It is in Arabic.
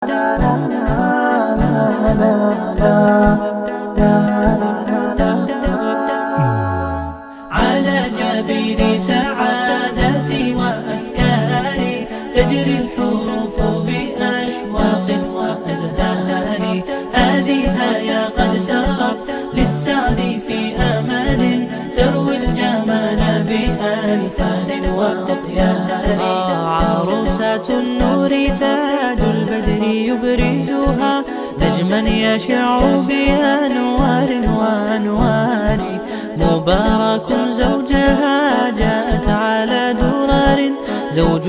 على جبين سعادتي وأفكاري تجري الحروف بأشواق وأزهار. هذه يا قد سرت للسعد في أمل تروي الجمال بألحان وأطيار. عروسة النور تاج البدر يبرزها نجما يشع بأنوار وأنوار. مبارك زوجها جاءت على درر زوج